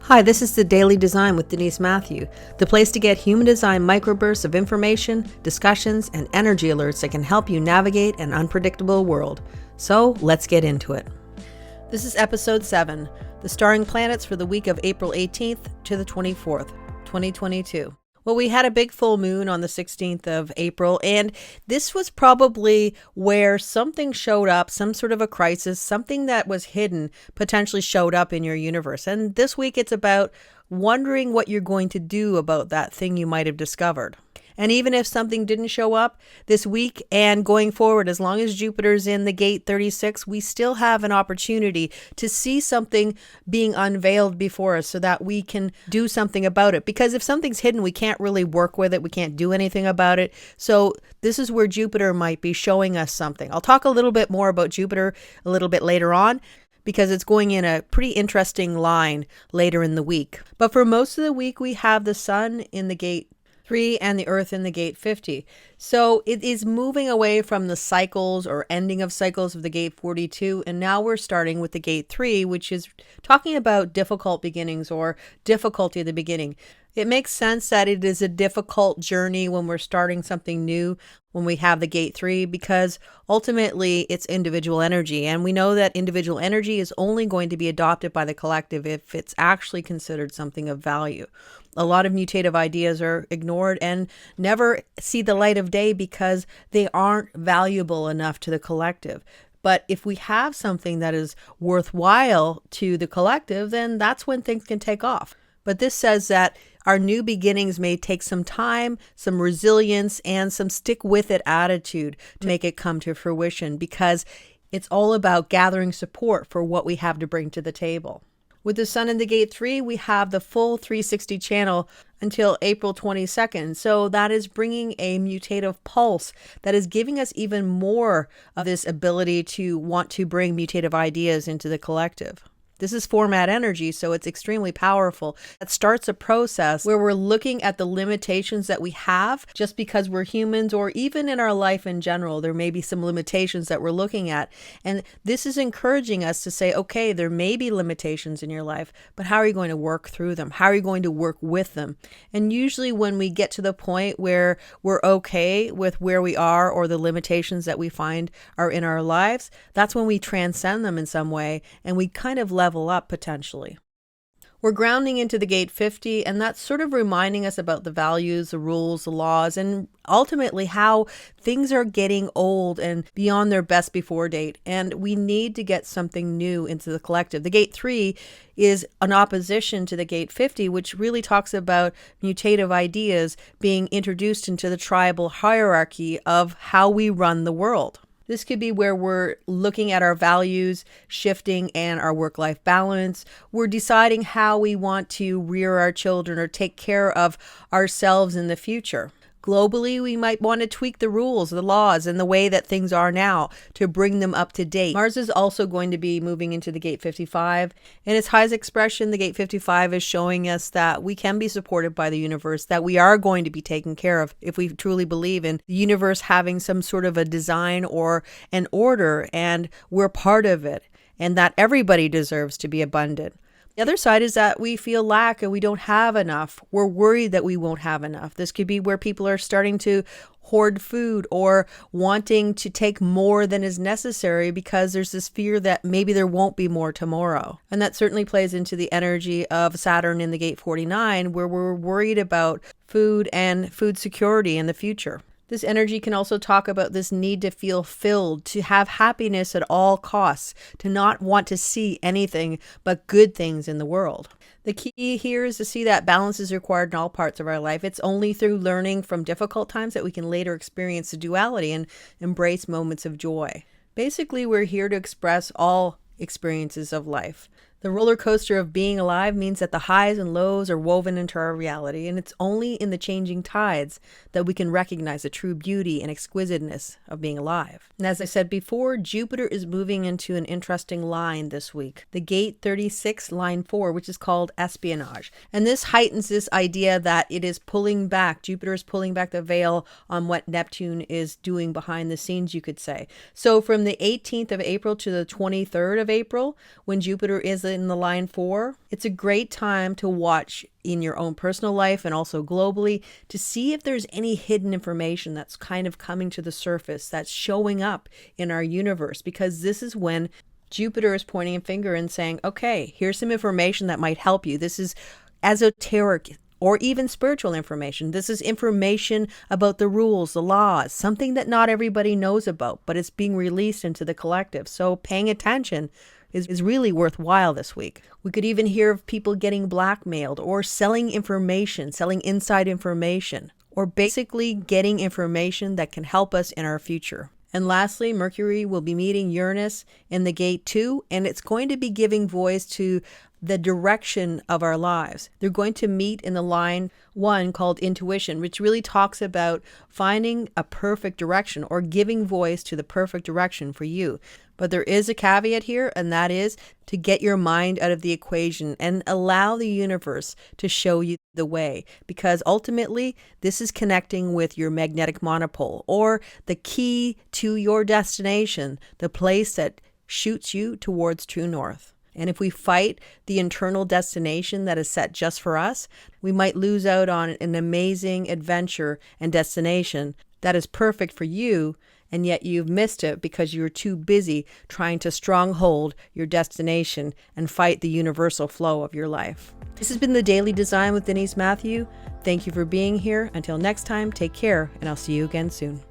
Hi, this is the Daily Design with Denise Mathew, the place to get human design microbursts of information, discussions, and energy alerts that can help you navigate an unpredictable world. So let's get into it. This is episode 7, the starring planets for the week of April 18th to the 24th, 2022. Well, we had a big full moon on the 16th of April, and this was probably where something showed up, some sort of a crisis, something that was hidden potentially showed up in your universe. And this week it's about wondering what you're going to do about that thing you might have discovered. And even if something didn't show up this week and going forward, as long as Jupiter's in the gate 36, we still have an opportunity to see something being unveiled before us so that we can do something about it. Because if something's hidden, we can't really work with it. We can't do anything about it. So this is where Jupiter might be showing us something. I'll talk a little bit more about Jupiter a little bit later on, because it's going in a pretty interesting line later in the week. But for most of the week, we have the Sun in the gate 3 and the Earth in the gate 50. So it is moving away from the cycles or ending of cycles of the gate 42. And now we're starting with the gate 3, which is talking about difficult beginnings or difficulty at the beginning. It makes sense that it is a difficult journey when we're starting something new, when we have the gate 3, because ultimately it's individual energy. And we know that individual energy is only going to be adopted by the collective if it's actually considered something of value. A lot of mutative ideas are ignored and never see the light of day because they aren't valuable enough to the collective. But if we have something that is worthwhile to the collective, then that's when things can take off. But this says that our new beginnings may take some time, some resilience, and some stick-with-it attitude to make it come to fruition, because it's all about gathering support for what we have to bring to the table. With the Sun in the gate 3, we have the full 360 channel until April 22nd. So that is bringing a mutative pulse that is giving us even more of this ability to want to bring mutative ideas into the collective. This is format energy, so it's extremely powerful. It starts a process where we're looking at the limitations that we have just because we're humans, or even in our life in general, there may be some limitations that we're looking at. And this is encouraging us to say, okay, there may be limitations in your life, but how are you going to work through them? How are you going to work with them? And usually when we get to the point where we're okay with where we are or the limitations that we find are in our lives, that's when we transcend them in some way and we kind of level up potentially. We're grounding into the gate 50, and that's sort of reminding us about the values, the rules, the laws, and ultimately how things are getting old and beyond their best before date. And we need to get something new into the collective. The gate 3 is an opposition to the gate 50, which really talks about mutative ideas being introduced into the tribal hierarchy of how we run the world. This could be where we're looking at our values shifting and our work-life balance. We're deciding how we want to rear our children or take care of ourselves in the future. Globally, we might want to tweak the rules, the laws, and the way that things are now to bring them up to date. Mars is also going to be moving into the gate 55. In its highest expression, the gate 55 is showing us that we can be supported by the universe, that we are going to be taken care of if we truly believe in the universe having some sort of a design or an order, and we're part of it, and that everybody deserves to be abundant. The other side is that we feel lack and we don't have enough. We're worried that we won't have enough. This could be where people are starting to hoard food or wanting to take more than is necessary because there's this fear that maybe there won't be more tomorrow. And that certainly plays into the energy of Saturn in the gate 49, where we're worried about food and food security in the future. This energy can also talk about this need to feel filled, to have happiness at all costs, to not want to see anything but good things in the world. The key here is to see that balance is required in all parts of our life. It's only through learning from difficult times that we can later experience the duality and embrace moments of joy. Basically, we're here to express all experiences of life. The roller coaster of being alive means that the highs and lows are woven into our reality, and it's only in the changing tides that we can recognize the true beauty and exquisiteness of being alive. And as I said before, Jupiter is moving into an interesting line this week, the gate 36, line 4, which is called espionage. And this heightens this idea that it is pulling back, Jupiter is pulling back the veil on what Neptune is doing behind the scenes, you could say. So from the 18th of April to the 23rd of April, when Jupiter is in the line 4, it's a great time to watch in your own personal life and also globally to see if there's any hidden information that's kind of coming to the surface, that's showing up in our universe, because this is when Jupiter is pointing a finger and saying, okay, here's some information that might help you. This is esoteric or even spiritual information. This is information about the rules, the laws, something that not everybody knows about, but it's being released into the collective. So paying attention is really worthwhile this week. We could even hear of people getting blackmailed or selling information, selling inside information, or basically getting information that can help us in our future. And lastly, Mercury will be meeting Uranus in the gate 2, and it's going to be giving voice to the direction of our lives. They're going to meet in the line 1 called intuition, which really talks about finding a perfect direction or giving voice to the perfect direction for you. But there is a caveat here, and that is to get your mind out of the equation and allow the universe to show you the way, because ultimately this is connecting with your magnetic monopole or the key to your destination, the place that shoots you towards true north. And if we fight the internal destination that is set just for us, we might lose out on an amazing adventure and destination that is perfect for you, and yet you've missed it because you were too busy trying to stronghold your destination and fight the universal flow of your life. This has been the Daily Design with Denise Mathew. Thank you for being here. Until next time, take care, and I'll see you again soon.